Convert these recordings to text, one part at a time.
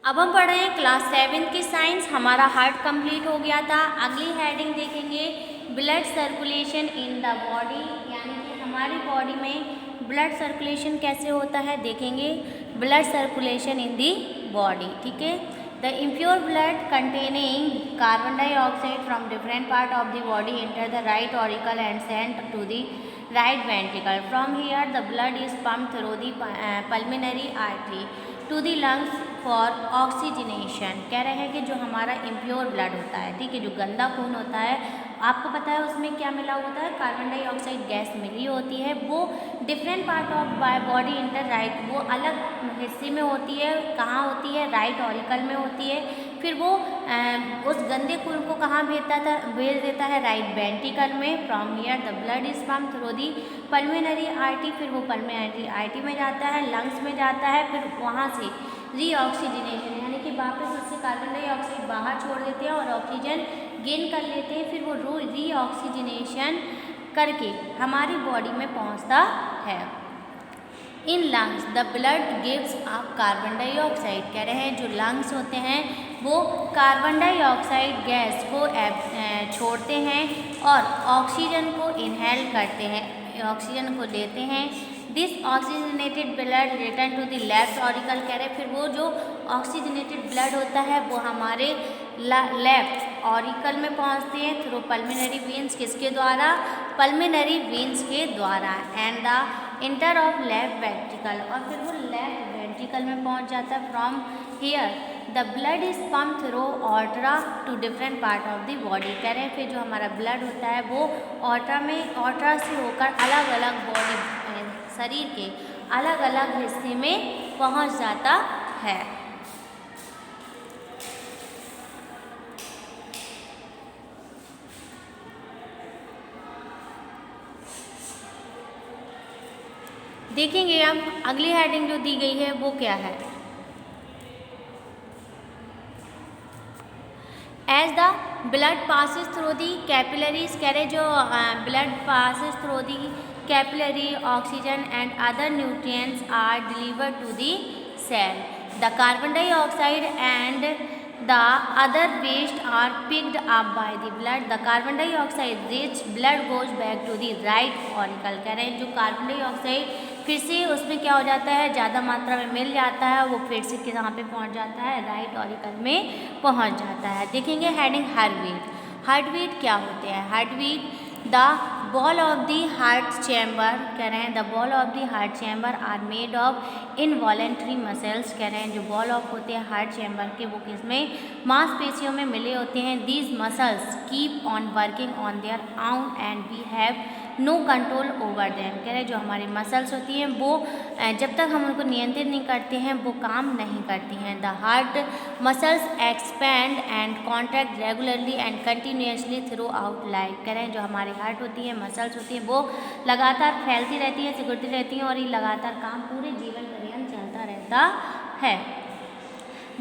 अब हम पढ़ रहे हैं क्लास 7 की साइंस। हमारा हार्ट कंप्लीट हो गया था। अगली हेडिंग देखेंगे blood circulation in the body, यानी कि हमारी बॉडी में ब्लड सर्कुलेशन कैसे होता है देखेंगे। Blood circulation in the body, ठीक है। The impure blood containing carbon dioxide from different part of the body enter the right auricle and sent to the right ventricle. From here the blood is pumped through the pulmonary artery to the lungs for oxygenation. कह रहे हैं कि जो हमारा impure blood होता है, ठीक है, जो गंदा खून होता है, आपको पता है उसमें क्या मिला होता है, कार्बन डाइऑक्साइड गैस मिली होती है। वो different part of body inter right, वो अलग हिस्से में होती है। कहाँ होती है? राइट ऑरिकल में होती है। फिर वो उस गंदे खून को कहाँ भेज देता है? राइट वेंट्रिकल में। From here the blood is pumped through the pulmonary artery, फिर वो पल्मोनरी आर्टरी में जाता है, लंग्स में जाता है, फिर वहाँ से रीऑक्सीजनेशन, यानी कि वापस उससे कार्बन डाइऑक्साइड बाहर छोड़ देते हैं और ऑक्सीजन गेन कर लेते हैं। फिर वो रीऑक्सीजनेशन करके हमारी बॉडी में पहुँचता है। In lungs the blood gives up carbon dioxide, कह रहे हैं जो लंग्स होते हैं वो कार्बन डाइऑक्साइड गैस को छोड़ते हैं और ऑक्सीजन को इनहेल करते हैं, ऑक्सीजन को लेते हैं। This oxygenated blood return to the left auricle, कह रहे हैं फिर वो जो ऑक्सीजनेटेड ब्लड होता है वो हमारे लेफ्ट ऑरिकल में पहुंचते हैं थ्रू पल्मोनरी वेन्स। किसके द्वारा? पल्मोनरी वेन्स के द्वारा। And the enter of left ventricle, और फिर वो लेफ्ट वेंट्रिकल में पहुंच जाता है। From here the blood is pump through aorta to different part of the body, कह रहे हैं फिर जो हमारा ब्लड होता है वो ऑर्ट्रा से होकर अलग अलग बॉडी शरीर के अलग अलग हिस्से में पहुंच जाता है। देखेंगे अब अगली हेडिंग जो दी गई है वो क्या है। As the blood passes through the capillaries, कह रहे जो blood passes through the capillary, oxygen and other nutrients are delivered to the cell. The carbon dioxide and the other waste are picked up by the blood. The carbon dioxide rich blood goes back to the right auricle, कह रहे हैं जो carbon dioxide फिर से उसमें क्या हो जाता है, ज़्यादा मात्रा में मिल जाता है, वो फिर से कहाँ पे पहुँच जाता है? राइट ऑरिकल में पहुँच जाता है। देखेंगे heading heart beat. Heart beat क्या होते हैं? Heart beat the wall of the heart chamber, कह रहे हैं the wall of the heart chamber are made of involuntary muscles, कह रहे हैं जो बॉल ऑफ होते हैं हार्ट चैम्बर के वो किसमें? मांसपेशियों में मिले होते हैं। These muscles keep on working on their own and we have no control over them, कह रहे हैं जो हमारी मसल्स होती हैं वो जब तक हम उनको नियंत्रित नहीं करते हैं वो काम नहीं करती हैं। The heart muscles expand and contract regularly and continuously through out life, कह रहे हैं जो हमारी हार्ट होती है, मसल्स होती हैं, वो लगातार फैलती रहती हैं, सिकुड़ती रहती हैं और ये लगातार काम पूरे जीवन पर्यंत चलता रहता है।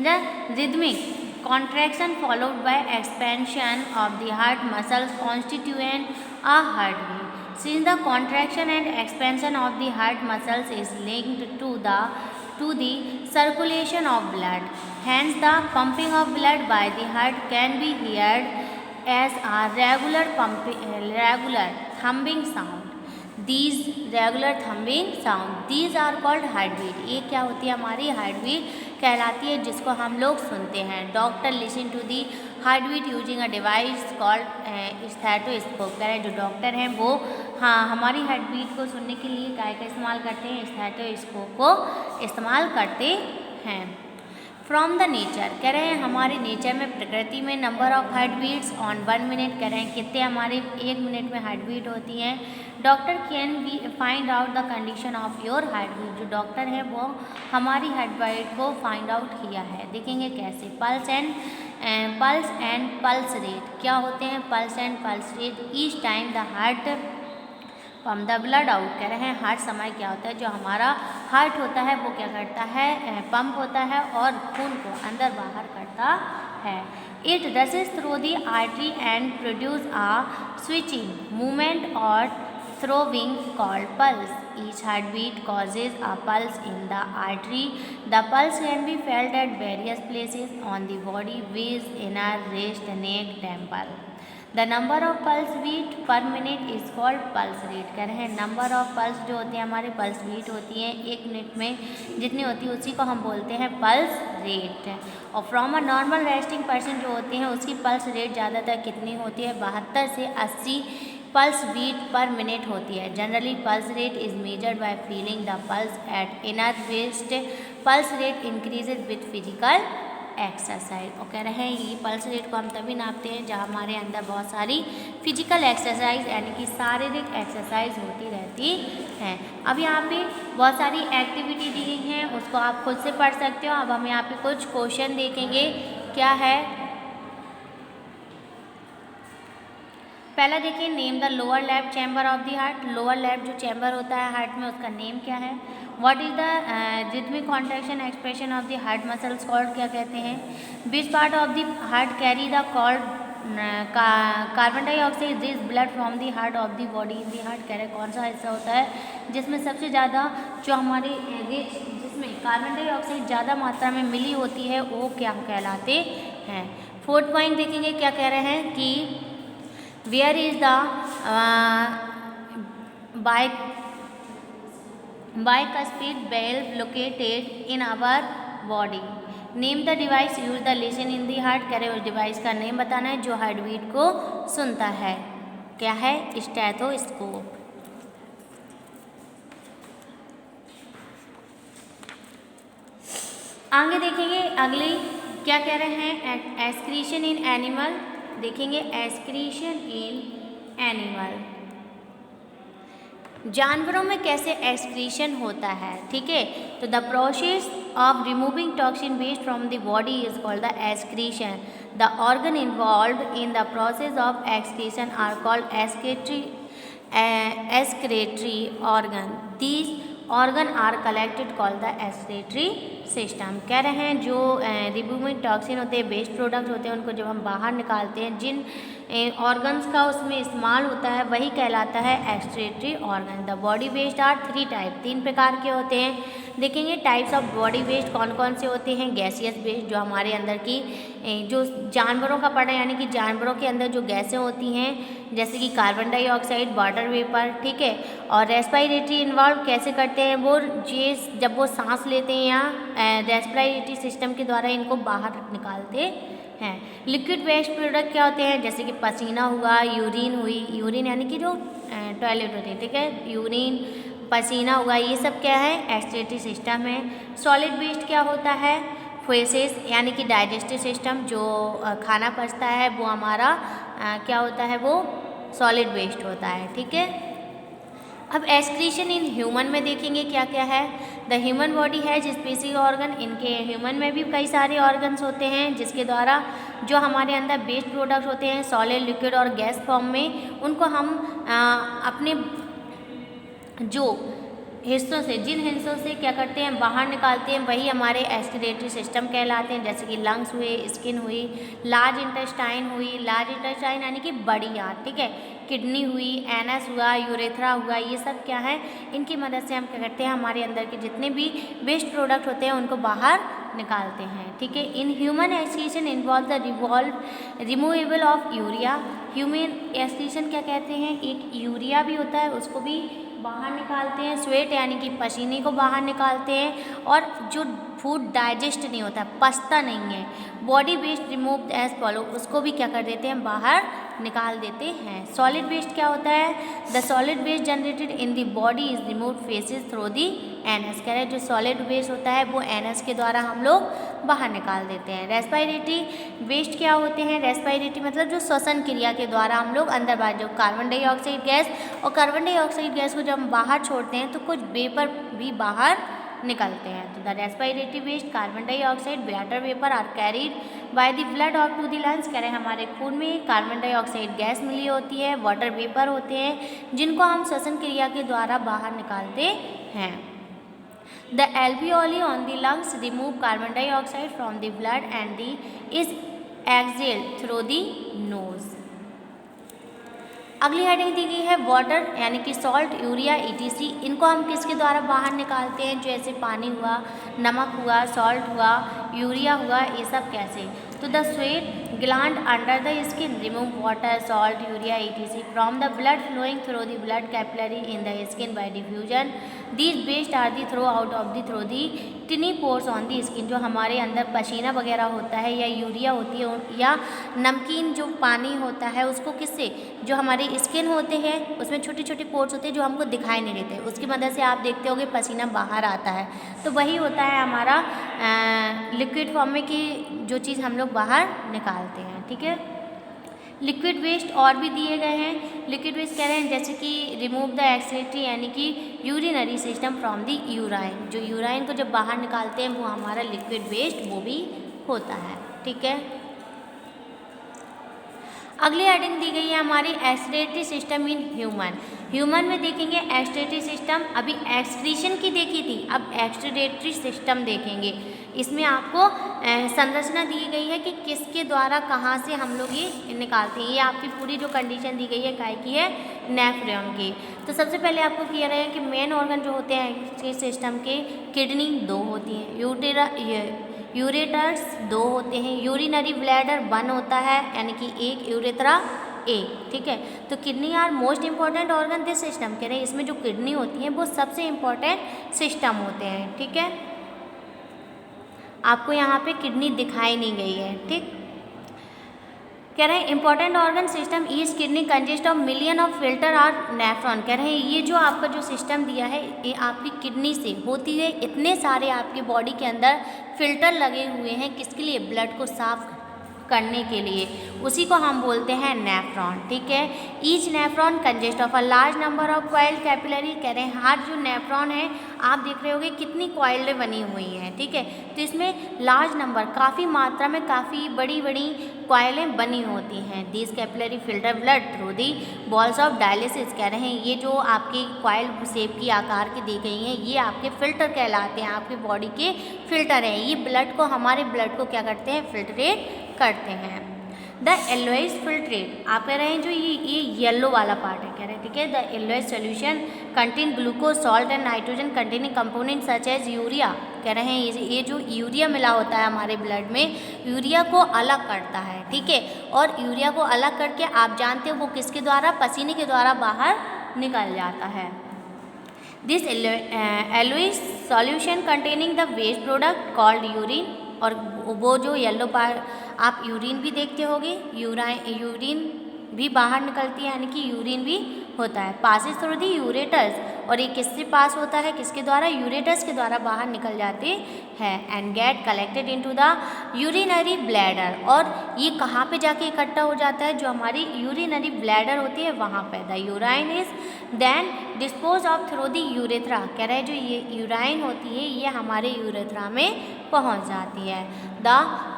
The rhythmic contraction followed by expansion of the heart muscles constituent a heartbeat. Since the contraction and expansion of the heart muscles is linked to the circulation of blood, hence the pumping of blood by the heart can be heard as a regular thumping sound. These regular thumping sound, these are called heartbeat. ये क्या होती है? हमारी heartbeat कहलाती है जिसको हम लोग सुनते हैं। Doctor listen to the heartbeat using a device called stethoscope, कह रहे हैं जो डॉक्टर हैं वो हमारी हार्टबीट को सुनने के लिए क्या का इस्तेमाल करते हैं? स्टेथोस्कोप को इस्तेमाल करते हैं। फ्रॉम द नेचर, कह रहे हैं हमारे नेचर में, प्रकृति में number of heart beats on 1 minute, कह रहे हैं कितने हमारे 1 मिनट में हार्ट बीट होती हैं। Doctor can be find out the condition of your heart beat, जो डॉक्टर है वो हमारी हार्ट बीट को फाइंड आउट किया है। देखेंगे कैसे। पल्स एंड पल्स रेट क्या होते हैं? Pulse and pulse rate each time the heart pump the blood out, कह रहे हैं हर समय क्या होता है, जो हमारा हार्ट होता है वो क्या करता है? पंप होता है और खून को अंदर बाहर करता है। It rushes through the artery and produce a switching movement or throbbing called pulse. Each heartbeat causes a pulse in the artery. The pulse can be felt at various places on the body: waist, inner, wrist, neck, temple. The number of pulse beat per minute is called pulse rate. कह रहे हैं number of pulse जो होते हैं हमारे pulse beat होती हैं एक मिनट में जितनी होती है उसी को हम बोलते हैं पल्स रेट। और from a normal resting person जो होते हैं उसकी पल्स रेट ज़्यादातर कितनी होती है? 72 से 80 पल्स बीट पर मिनट होती है। Generally pulse rate is measured by feeling the pulse at inner wrist. Pulse rate increases with physical exercise. और कह रहे हैं ये पल्स रेट को हम तभी नापते हैं जहाँ हमारे अंदर बहुत सारी फिजिकल एक्सरसाइज यानी कि शारीरिक एक्सरसाइज होती रहती है। अब यहाँ पे बहुत सारी एक्टिविटी दी गई हैं उसको आप खुद से पढ़ सकते हो। अब हम यहाँ पे कुछ क्वेश्चन देखेंगे क्या है। पहला देखिए, name the lower left chamber of the heart. Lower left जो चैम्बर होता है हार्ट में उसका नेम क्या है? What is the rhythmic contraction expression of the heart muscles called, क्या कहते हैं? Which part of the heart carry the called carbon dioxide rich blood from the heart of the body in the heart. कह रहे कौन सा हिस्सा होता है जिसमें सबसे ज़्यादा जो हमारे जिसमें कार्बन डाइऑक्साइड ज़्यादा मात्रा में मिली होती है वो क्या कहलाते हैं? फोर्थ पॉइंट देखेंगे क्या कह रहे हैं कि where is the bicuspid valve located in our body। Name the device use the listen in the heart. कह रहे उस डिवाइस का नेम बताना है जो हार्ट बीट को सुनता है। क्या है? स्टेथोस्कोप। आगे देखेंगे अगली क्या कह रहे हैं, एक्सक्रीशन इन एनिमल। देखेंगे एक्सक्रीशन इन एनिमल, जानवरों में कैसे एक्सक्रीशन होता है। ठीक है, तो the process of removing toxin waste from the body is called the excretion. The organ involve in the process of excretion are called excretory organ। These organ are collected called the excretory system। कह रहे हैं जो removing toxin होते हैं, waste product होते हैं, उनको जब हम बाहर निकालते हैं जिन ऑर्गन्स का उसमें इस्तेमाल होता है वही कहलाता है excretory organ. The body waste are 3 type, 3 प्रकार के होते हैं। देखेंगे टाइप्स ऑफ बॉडी वेस्ट कौन कौन से होते हैं। गैसियस वेस्ट जो हमारे अंदर की जो जानवरों का पड़ा यानी कि जानवरों के अंदर जो गैसें होती हैं जैसे कि कार्बन डाइऑक्साइड, वाटर वेपर। ठीक है, और रेस्पिरेटरी इन्वॉल्व कैसे करते हैं वो जब वो सांस लेते हैं या रेस्पिरेटरी सिस्टम के द्वारा इनको बाहर निकालते हैं। लिक्विड वेस्ट प्रोडक्ट क्या होते हैं जैसे कि पसीना हुआ, यूरिन हुई, यूरिन यानी कि जो टॉयलेट होते हैं। ठीक है, यूरिन, पसीना हुआ, ये सब क्या है एक्सक्रीटरी सिस्टम है। सॉलिड वेस्ट क्या होता है? फेसेस यानी कि डाइजेस्टिव सिस्टम जो खाना पचता है वो हमारा क्या होता है, वो सॉलिड वेस्ट होता है। ठीक है, अब एक्सक्रीशन इन ह्यूमन में देखेंगे क्या क्या है। The human body has specific organ. इनके ह्यूमन में भी कई सारे ऑर्गन्स होते हैं जिसके द्वारा जो हमारे अंदर वेस्ट प्रोडक्ट होते हैं सॉलिड, लिक्विड और गैस फॉर्म में उनको हम अपने जो हिस्सों से जिन हिस्सों से क्या करते हैं बाहर निकालते हैं वही हमारे एक्सक्रीटरी सिस्टम कहलाते हैं। जैसे कि लंग्स हुए, स्किन हुई, लार्ज इंटेस्टाइन हुई, लार्ज इंटेस्टाइन यानी कि बड़ी आंत। ठीक है, किडनी हुई, एनस हुआ, यूरेथ्रा हुआ, ये सब क्या है इनकी मदद से हम क्या करते हैं हमारे अंदर के जितने भी वेस्ट प्रोडक्ट होते हैं उनको बाहर निकालते हैं। ठीक है, in human excretion involve the removable of urea. Human excretion क्या कहते हैं, एक यूरिया भी होता है उसको भी बाहर निकालते हैं। स्वेट यानी कि पसीने को बाहर निकालते हैं। और जो फूड डाइजेस्ट नहीं होता, पचता नहीं है, body waste remove as follow, उसको भी क्या कर देते हैं बाहर निकाल देते हैं। सॉलिड वेस्ट क्या होता है? The solid waste generated in the body is remove faeces through the anus. कह रहे हैं जो सॉलिड वेस्ट होता है वो एनस के द्वारा हम लोग बाहर निकाल देते हैं। रेस्पिरेटरी वेस्ट क्या होते हैं? रेस्पिरेटरी मतलब जो श्वसन क्रिया के द्वारा हम लोग अंदर बाहर जो कार्बन डाइऑक्साइड गैस, और कार्बन डाइऑक्साइड गैस को जब हम बाहर छोड़ते हैं तो कुछ वेपर भी बाहर निकलते हैं। तो the respiratory waste, carbon dioxide, water vapour are carried by the blood और टू द लंग्स। कह रहे हैं हमारे खून में कार्बन डाइऑक्साइड गैस मिली होती है, वाटर वेपर होते हैं जिनको हम श्वसन क्रिया के द्वारा बाहर निकालते हैं। The alveoli on the lungs remove carbon dioxide from the blood and is exhaled through the nose। अगली हेडिंग दी गई है वाटर यानी कि सॉल्ट, यूरिया, ईटीसी। इनको हम किसके द्वारा बाहर निकालते हैं? जैसे पानी हुआ, नमक हुआ, सॉल्ट हुआ, यूरिया हुआ, ये सब कैसे? तो the sweat gland under the skin remove water, salt, urea, ETC from the blood flowing through the blood capillary in the skin by diffusion. These waste are the throw out of the through the tiny pores on the skin. जो हमारे अंदर पसीना वगैरह होता है या urea होती है या नमकीन जो पानी होता है उसको किससे, जो हमारे स्किन होते हैं उसमें छोटे छोटे पोर्स होते हैं जो हमको दिखाई नहीं देते, उसकी मदद से आप देखते होगे पसीना बाहर आता है। तो वही होता है हमारा लिक्विड फॉर्म में कि जो चीज़ हम लोग बाहर निकालते हैं। ठीक है, लिक्विड वेस्ट और भी दिए गए हैं। लिक्विड वेस्ट कह रहे हैं जैसे कि रिमूव द एक्सक्रीटरी यानी कि urinary system from the urine. जो यूराइन को जब बाहर निकालते हैं वो हमारा लिक्विड वेस्ट वो भी होता है। ठीक है, अगली हेडिंग दी गई है हमारी excretory system in human. Human में देखेंगे एक्सक्रीटरी सिस्टम, अभी एक्सक्रीशन की देखी थी, अब एक्सक्रीटरी सिस्टम देखेंगे। इसमें आपको संरचना दी गई है कि किसके द्वारा कहाँ से हम लोग ये निकालते हैं। ये आपकी पूरी जो कंडीशन दी गई है काय की है, नेफ्रॉन की। तो सबसे पहले आपको क्लियर है कि मेन ऑर्गन जो होते हैं एक्सक्रीटरी सिस्टम के, किडनी 2 होती हैं, यूरेटर्स 2 होते हैं, यूरिनरी ब्लैडर 1 होता है यानी कि 1, यूरेथ्रा 1। ठीक है, तो kidney are most important organ this system. कह रहे हैं इसमें जो किडनी होती है वो सबसे इम्पॉर्टेंट सिस्टम होते हैं। ठीक है, आपको यहाँ पे किडनी दिखाई नहीं गई है। ठीक, कह रहे हैं important organ system each kidney consist of million of filter और नेफ्रॉन। कह रहे हैं ये जो आपका जो सिस्टम दिया है ये आपकी किडनी से होती है। इतने सारे आपकी बॉडी के अंदर फिल्टर लगे हुए हैं किसके लिए? ब्लड को साफ करने के लिए, उसी को हम बोलते हैं नेफ्रॉन। ठीक है, each nephron consist of a large number of coiled capillary. कह रहे हैं हर जो नेफ्रॉन है आप देख रहे होगे कितनी कॉइल्ड बनी हुई हैं। ठीक है, तो इसमें लार्ज नंबर काफ़ी मात्रा में काफ़ी बड़ी बड़ी कॉइलें बनी होती हैं। This capillary filter blood through the balls of dialysis. कह रहे हैं ये जो आपकी कॉइल शेप की आकार की दी गई हैं ये आपके फिल्टर कहलाते हैं, आपके बॉडी के फिल्टर हैं। ये ब्लड को, हमारे ब्लड को क्या करते हैं? फिल्ट्रेट करते हैं। द येलोइश फिल्ट्रेट, आप कह रहे हैं जो ये येलो वाला पार्ट है, कह रहे हैं ठीक है। The yellowish solution contain glucose, salt and nitrogen containing component such as urea. कह रहे हैं ये जो यूरिया मिला होता है हमारे ब्लड में, यूरिया को अलग करता है। ठीक है, और यूरिया को अलग करके आप जानते हो वो किसके द्वारा? पसीने के द्वारा बाहर निकल जाता है। This yellowish solution containing the waste product called urine. और वो जो येलो पार्ट आप यूरिन भी देखते होगे, यूरिन भी बाहर निकलती है यानी कि यूरिन भी होता है। पासिस थ्रू दी यूरेटर्स, और ये किससे पास होता है? किसके द्वारा? यूरेटर्स के द्वारा बाहर निकल जाते हैं। And get collected into the urinary bladder, और ये कहाँ पे जाके इकट्ठा हो जाता है? जो हमारी यूरिनरी ब्लैडर होती है वहाँ पे। The urine is then dispose of through the urethra. कह रहे हैं जो ये यूराइन होती है ये हमारे यूरेथ्रा में पहुँच जाती है। The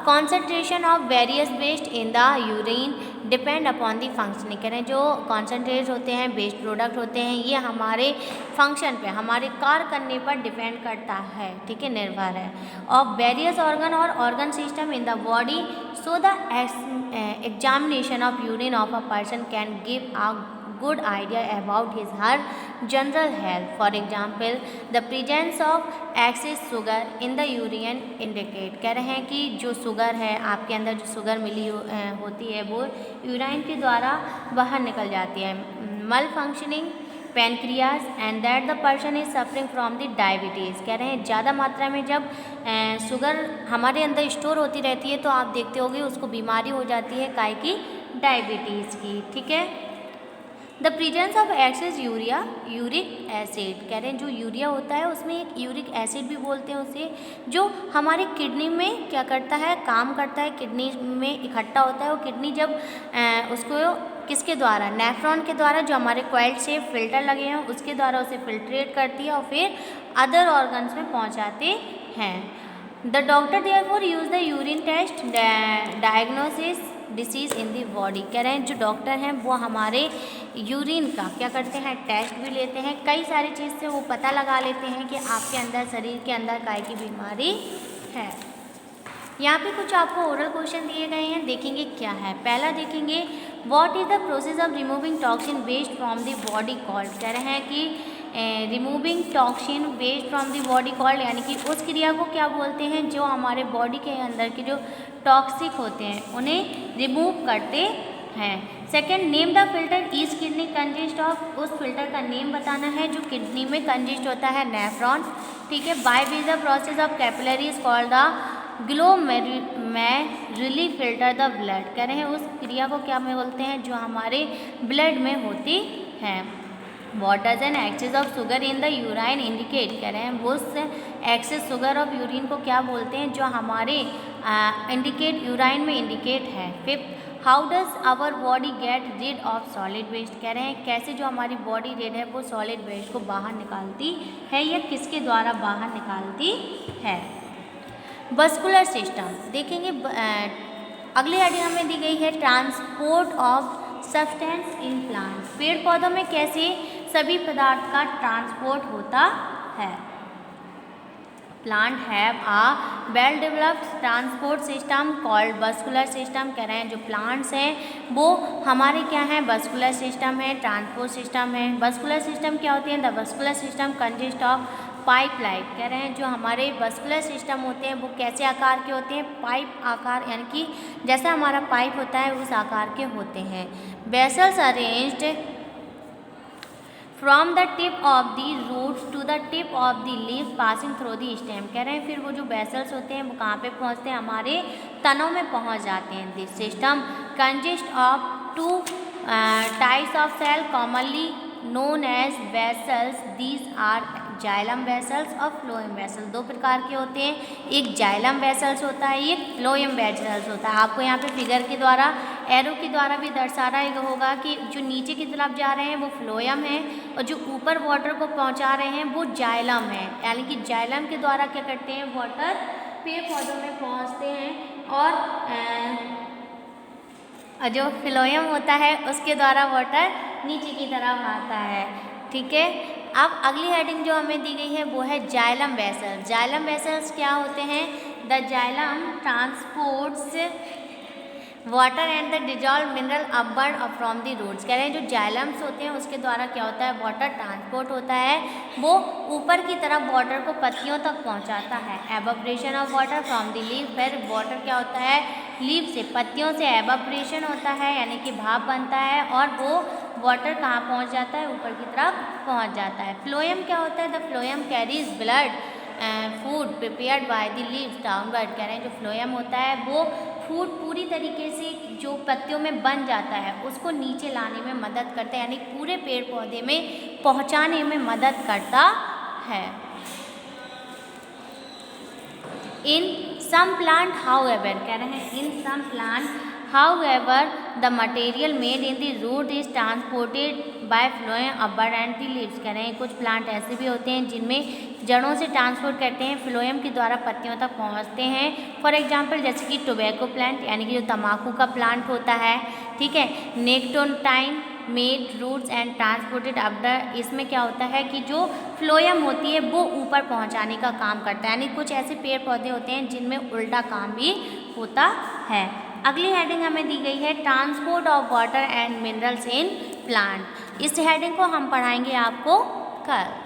concentration of various waste in the urine depend upon the functioning. कह रहे हैं जो कॉन्सेंट्रेट होते हैं, वेस्ट प्रोडक्ट होते हैं, ये हमारे फंक्शन पे, हमारे कार्य करने पर डिपेंड करता है। ठीक है, निर्भर है। ऑफ वेरियस ऑर्गन और organ system in the body, so the examination of urine of a person can give a good idea about his her general health. For example, the presence of excess sugar in the urine indicate। कह रहे हैं कि जो sugar है आपके अंदर, जो sugar मिली होती है वो यूराइन के द्वारा बाहर निकल जाती है। मल functioning pancreas and that the person is suffering from the diabetes. कह रहे हैं ज़्यादा मात्रा में जब शुगर हमारे अंदर स्टोर होती रहती है तो आप देखते होगे उसको बीमारी हो जाती है काय की? डायबिटीज़ की। ठीक है, the presence of excess urea uric acid. कह रहे हैं जो यूरिया होता है उसमें एक यूरिक एसिड भी बोलते हैं उसे, जो हमारी किडनी में क्या करता है? काम करता है, किडनी में इकट्ठा होता है। वो किडनी जब उसको किसके द्वारा? नेफ्रॉन के द्वारा, जो हमारे कॉइल्ड शेप फिल्टर लगे हैं उसके द्वारा उसे फिल्ट्रेट करती है और फिर अदर ऑर्गन्स में पहुँचाते हैं। The doctor therefore use the urine test diagnosis disease in the body. कह रहे हैं जो डॉक्टर हैं वो हमारे यूरिन का क्या करते हैं? टेस्ट भी लेते हैं। कई सारी चीज़ से वो पता लगा लेते हैं कि आपके अंदर, शरीर के अंदर काय की बीमारी है। यहाँ पे कुछ आपको ओरल क्वेश्चन दिए गए हैं, देखेंगे क्या है। पहला देखेंगे, what is the process of removing toxin waste from the body called. कह रहे हैं कि removing toxin waste from the body called, यानी कि उस क्रिया को क्या बोलते हैं जो हमारे बॉडी के अंदर के जो टॉक्सिक होते हैं उन्हें रिमूव करते हैं। Second, name the filter each kidney consist of, उस फिल्टर का नेम बताना है जो किडनी में कंजिस्ट होता है, नेफ्रॉन। ठीक है। By which the process of capillaries called the glomeruli filter the blood. कह रहे हैं उस क्रिया को क्या में बोलते हैं जो हमारे ब्लड में होती है। What does an excess of sugar in the urine indicate. कह रहे हैं उस एक्सेस शुगर ऑफ यूरिन को क्या बोलते हैं जो हमारे इंडिकेट यूराइन में इंडिकेट है। Fifth, how does our body get rid of solid waste. कह रहे हैं कैसे जो हमारी बॉडी रिड है वो सॉलिड वेस्ट को बाहर निकालती है या किसके द्वारा बाहर निकालती है। वस्कुलर सिस्टम देखेंगे। अगली हेडिंग हमें दी गई है, transport of substance in plant. पेड़ पौधों में कैसे सभी पदार्थ का ट्रांसपोर्ट होता है। Plant have a well developed transport system called vascular system. कह रहे हैं जो प्लांट्स हैं वो हमारे क्या हैं, वस्कुलर सिस्टम है, ट्रांसपोर्ट सिस्टम है। वस्कुलर सिस्टम क्या होती है, the vascular system consist of pipe like. कह रहे हैं जो हमारे वस्कुलर सिस्टम होते हैं वो कैसे आकार के होते हैं, पाइप आकार, यानी कि जैसा हमारा पाइप होता है उस आकार के होते हैं। Vessels arranged from the tip of the roots to the tip of the leave passing through the stem. कह रहे हैं फिर वो जो वेसल्स होते हैं वो कहाँ पे पहुँचते हैं, हमारे तनों में पहुँच जाते हैं। This system consist of two types of cell commonly known as vessels. These are xylem vessels और फ्लोएम वेसल्स। दो प्रकार के होते हैं, एक जाइलम वेसल्स होता है, एक फ्लोएम वेसल्स होता है। आपको यहाँ पे फिगर के द्वारा एरो के द्वारा भी दर्शा रहा होगा कि जो नीचे की तरफ जा रहे हैं वो फ्लोएम है और जो ऊपर वाटर को पहुँचा रहे हैं वो जाइलम है। यानी कि जाइलम के द्वारा क्या करते हैं, वाटर पेड़ पौधों में पहुँचते हैं और जो फ्लोएम होता है उसके द्वारा वाटर नीचे की तरफ आता है। ठीक है। अब अगली हेडिंग जो हमें दी गई है वो है जाइलम वेसल्स। जाइलम वेसल्स क्या होते हैं, the xylem transports water and the dissolve mineral upward from the roots. कह रहे हैं जो जाइलम्स होते हैं उसके द्वारा क्या होता है, वाटर ट्रांसपोर्ट होता है, वो ऊपर की तरफ वाटर को पत्तियों तक पहुंचाता है। Evaporation of water from the leave, फिर वाटर क्या होता है, लीव से, पत्तियों से एवापोरेशन होता है यानी कि भाप बनता है और वो वाटर कहाँ पहुंच जाता है, ऊपर की तरफ पहुंच जाता है। फ्लोएम क्या होता है, the phloem carries blood food prepared by the leaves downward. कह रहे हैं जो फ्लोएम होता है वो फूड पूरी तरीके से जो पत्तियों में बन जाता है उसको नीचे लाने में मदद करता है, यानी पूरे पेड़ पौधे में पहुंचाने में मदद करता है। इन सम प्लांट हाउएवर, कह रहे हैं in some plant however the material made in the root is transported by phloem upward and the leaves. कह रहे हैं कुछ प्लांट ऐसे भी होते हैं जिनमें जड़ों से ट्रांसपोर्ट करते हैं, फ्लोएम के द्वारा पत्तियों तक पहुंचते हैं। फॉर एग्जांपल जैसे कि टोबैको प्लांट यानी कि जो तम्बाकू का प्लांट होता है। ठीक है। Nicotine made roots and transported upward, इसमें क्या होता है कि जो फ्लोएम होती है वो ऊपर पहुंचाने का काम करता है, यानी कुछ ऐसे पेड़ पौधे होते हैं जिनमें उल्टा काम भी होता है। अगली हेडिंग हमें दी गई है, transport of water and minerals in plant. इस हेडिंग को हम पढ़ाएंगे आपको कल।